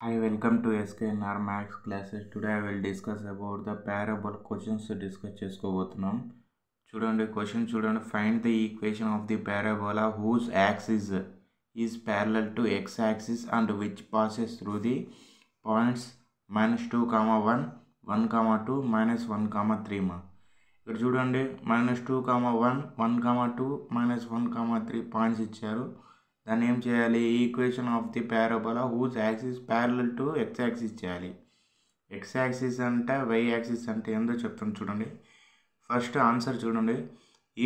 Hi, welcome to SKNR Max classes. Today I will discuss about the parable questions discuss చేసుకోబోతున్నాం. చూడండి question చూడండి. Find the equation of the parabola whose axis is parallel to x axis and which passes through the points -2, 1, 1, 2, -1, 3. ఇక్కడ చూడండి -2, 1, 1, 2, -1, 3 points ఇచ్చారు. దాన్ని ఏం చేయాలి? Equation of the parabola whose axis parallel to x axis చేయాలి. X axis అంటే y axis అంటే ఏందో చెప్తాను చూడండి. ఫస్ట్ ఆన్సర్ చూడండి.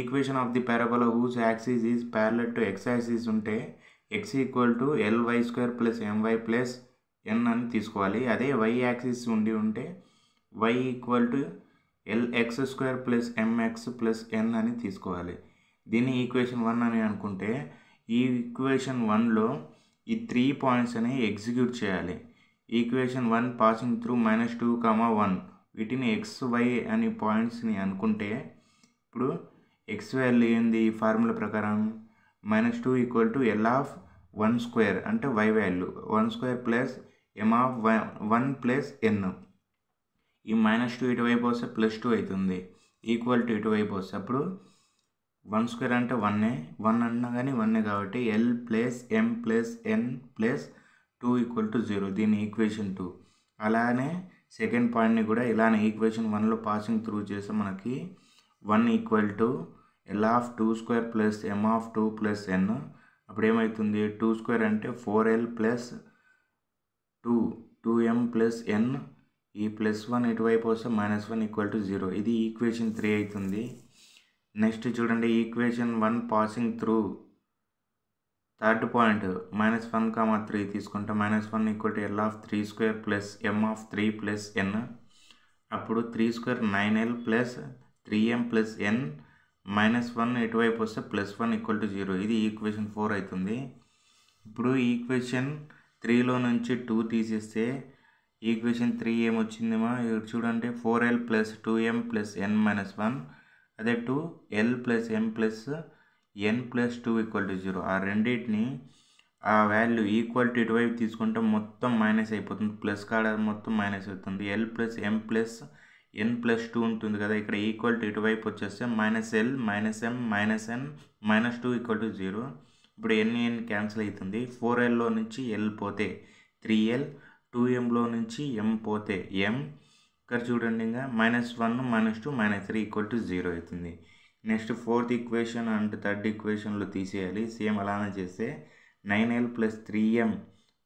Equation of the parabola whose axis is parallel to x axis ఉంటే x equal to LY² + MY + N అని తీసుకోవాలి. అదే వై యాక్సిస్ ఉంటే y equal to LX² + MX + N అని తీసుకోవాలి. దీన్ని ఈక్వేషన్ 1 అని అనుకుంటే ఈ ఈక్వేషన్ 1లో ఈ 3 పాయింట్స్ అని ఎగ్జిక్యూట్ చేయాలి. ఈక్వేషన్ 1 పాసింగ్ త్రూ -2, 1 వీటిని XY అని పాయింట్స్ని అనుకుంటే ఇప్పుడు ఎక్స్ వాల్యూ ఏంది? ఈ ఫార్ములా ప్రకారం -2 = L(1)² అంటే y వాల్యూ 1² + M(1) + N. ఈ -2 ఇటువైపు వస్తే +2 అవుతుంది. ఈక్వల్ టు ఇటువైపు వస్తే అప్పుడు 1² అంటే 1 అన్నా కానీ 1 కాబట్టి L + M + N + 2 = 0. దీని ఈక్వేషన్ 2. అలానే సెకండ్ పాయింట్ని కూడా ఇలానే ఈక్వేషన్ 1లో పాసింగ్ త్రూ చేస్తే మనకి 1 = L(2)² + M(2) + N. అప్పుడు ఏమవుతుంది? 2² అంటే 4L + 2M + N. ఈ +1 ఇటువైపు వస్తే -1 = 0. ఇది ఈక్వేషన్ 3 అవుతుంది. నెక్స్ట్ చూడండి equation 1 passing through third point -1, 3 తీసుకుంటే -1 = L(3)² + M(3) + N. అప్పుడు 3² 9L + 3M + N. -1 ఇటువైపు వస్తే +1 = 0. ఇది ఈక్వేషన్ 4 అవుతుంది. ఇప్పుడు ఈక్వేషన్ 3లో నుంచి 2 తీసేస్తే ఈక్వేషన్ 3 ఏమొచ్చిందేమో చూడండి. 4L + 2M + N - 1 అదే 2L + M + N + 2 = 0. ఆ రెండింటిని ఆ వాల్యూ ఈక్వల్ టు ఇటువైపు తీసుకుంటే మొత్తం మైనస్ అయిపోతుంది. ప్లస్ కాడ మొత్తం మైనస్ అవుతుంది. L + M + N + 2 ఉంటుంది కదా. ఇక్కడ ఈక్వల్ టు ఇటువైపు వచ్చేస్తే -L - M - N - 2 = 0. ఇప్పుడు N క్యాన్సిల్ అవుతుంది. 4Lలో నుంచి L పోతే 3L, 2Mలో నుంచి M పోతే M. ఇక్కడ చూడండి ఇంకా -1, -2, -3 = 0 అవుతుంది. నెక్స్ట్ ఫోర్త్ ఈక్వేషన్ అండ్ థర్డ్ ఈక్వేషన్లో తీసేయాలి. సేమ్ అలానే చేస్తే 9L + 3M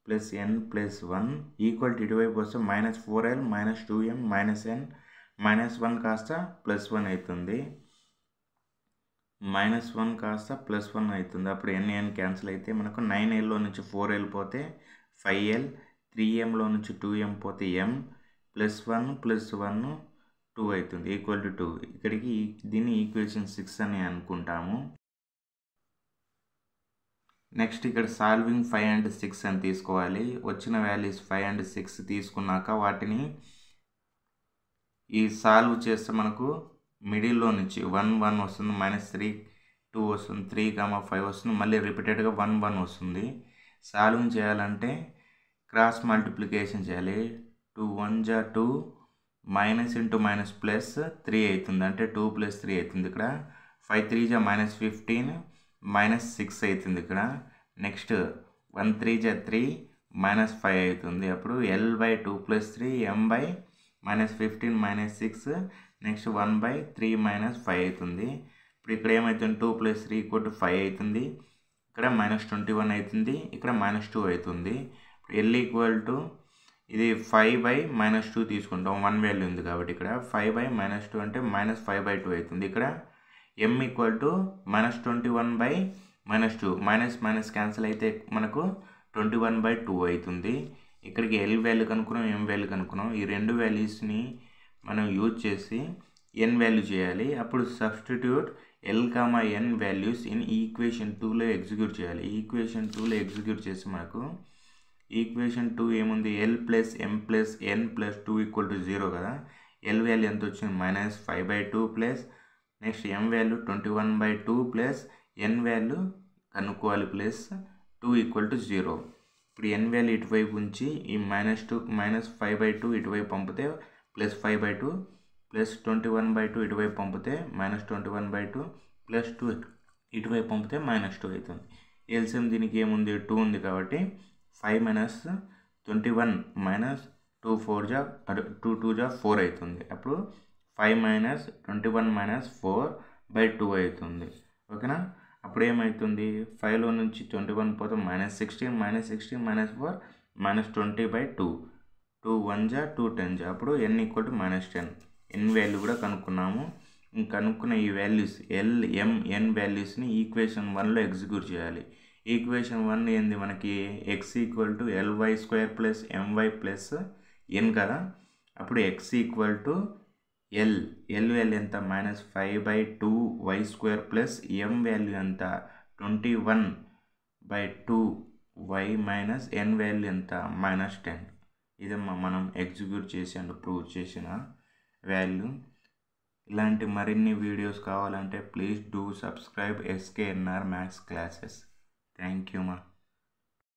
+ N + 1 equal to ఇటువైపు వస్తే -4L - 2M - N -1 కాస్త +1 అవుతుంది. -1 కాస్త +1 అవుతుంది. అప్పుడు N క్యాన్సిల్ అయితే మనకు 9Lలో నుంచి 4L పోతే 5L, 3Mలో నుంచి 2M పోతే M +1 + 1 2 అవుతుంది. Equal to 2. ఇక్కడికి దీన్ని ఈక్వేషన్ 6 అని అనుకుంటాము. నెక్స్ట్ ఇక్కడ సాల్వింగ్ 5 and 6 అని తీసుకోవాలి. వచ్చిన వాల్యూస్ 5 and 6 తీసుకున్నాక వాటిని ఈ సాల్వ్ చేస్తే మనకు మిడిల్లో నుంచి 1, 1 వస్తుంది. -3, 2 వస్తుంది. 3, 5 వస్తుంది. మళ్ళీ రిపీటెడ్గా 1, 1 వస్తుంది. సాల్వింగ్ చేయాలంటే క్రాస్ మల్టిప్లికేషన్ చేయాలి. 2 1 = 2 -(-) +3 అవుతుంది. అంటే 2 + 3 అవుతుంది. ఇక్కడ 5 3 = -15 -6 అవుతుంది. ఇక్కడ నెక్స్ట్ 1 3 = 3 -5 అవుతుంది. అప్పుడు L/2 + 3 M/-15 -6 నెక్స్ట్ 1/3 -5 అవుతుంది. ఇప్పుడు ఇక్కడ ఏమవుతుంది? 2 + 3 = 5 అవుతుంది. ఇక్కడ -21 అవుతుంది. ఇక్కడ -2 అవుతుంది. L = ఇది 5/-2 తీసుకుంటాం. 1 వాల్యూ ఉంది కాబట్టి ఇక్కడ 5/-2 అంటే -5/2 అవుతుంది. ఇక్కడ M = -21/-2 మైనస్ క్యాన్సిల్ అయితే మనకు 21/2 అవుతుంది. ఇక్కడికి L వాల్యూ కనుక్కున్నాం, M వాల్యూ కనుక్కున్నాం. ఈ రెండు వాల్యూస్ని మనం యూజ్ చేసి N వాల్యూ చేయాలి. అప్పుడు substitute L, N values in equation 2లో ఎగ్జిక్యూట్ చేయాలి. ఈక్వేషన్ 2లో ఎగ్జిక్యూట్ చేసి మనకు ఈక్వేషన్ 2 ఏముంది? L + M + N + 2 = 0 కదా. L వాల్యూ ఎంత వచ్చింది? -5/2 plus next M value 21/2 plus N value కనుక్కోవాలి +2 = 0. ఇప్పుడు n వాల్యూ ఇటువైపు ఉంచి ఈ -5/2 ఇటువైపు పంపితే +5/2 +21/2 ఇటువైపు పంపితే -21/2 +2 ఇటువైపు పంపితే -2 అవుతుంది. ఎల్సిఎం దీనికి ఏముంది 2 ఉంది కాబట్టి 5 - 21 - 2 2 జా 4 అవుతుంది. అప్పుడు 5 - 21 - 4/2 అవుతుంది. ఓకేనా? అప్పుడు ఏమవుతుంది 5లో నుంచి 21 పోతే -16 -16 -4 -20/2 2 1 జా 2 10 జా అప్పుడు n = -10. n వాల్యూ కూడా కనుక్కున్నాము. కనుక్కున్న ఈ వాల్యూస్ L M N వాల్యూస్ని ఈక్వేషన్ 1లో ఎగ్జిక్యూట్ చేయాలి. ఈక్వేషన్ 1 ఏంది మనకి x = ly² + my + n కదా. అప్పుడు x = L వాల్యూ ఎంత -5/2 y² + m వాల్యూ ఎంత 21/2 y - n వాల్యూ ఎంత -10. ఇదమ్మా మనం ఎగ్జిక్యూట్ చేసి అండ్ ప్రూవ్ చేసిన వాల్యూ. ఇలాంటి మరిన్ని వీడియోస్ కావాలంటే please do subscribe SKNR maths classes. Thank you మా.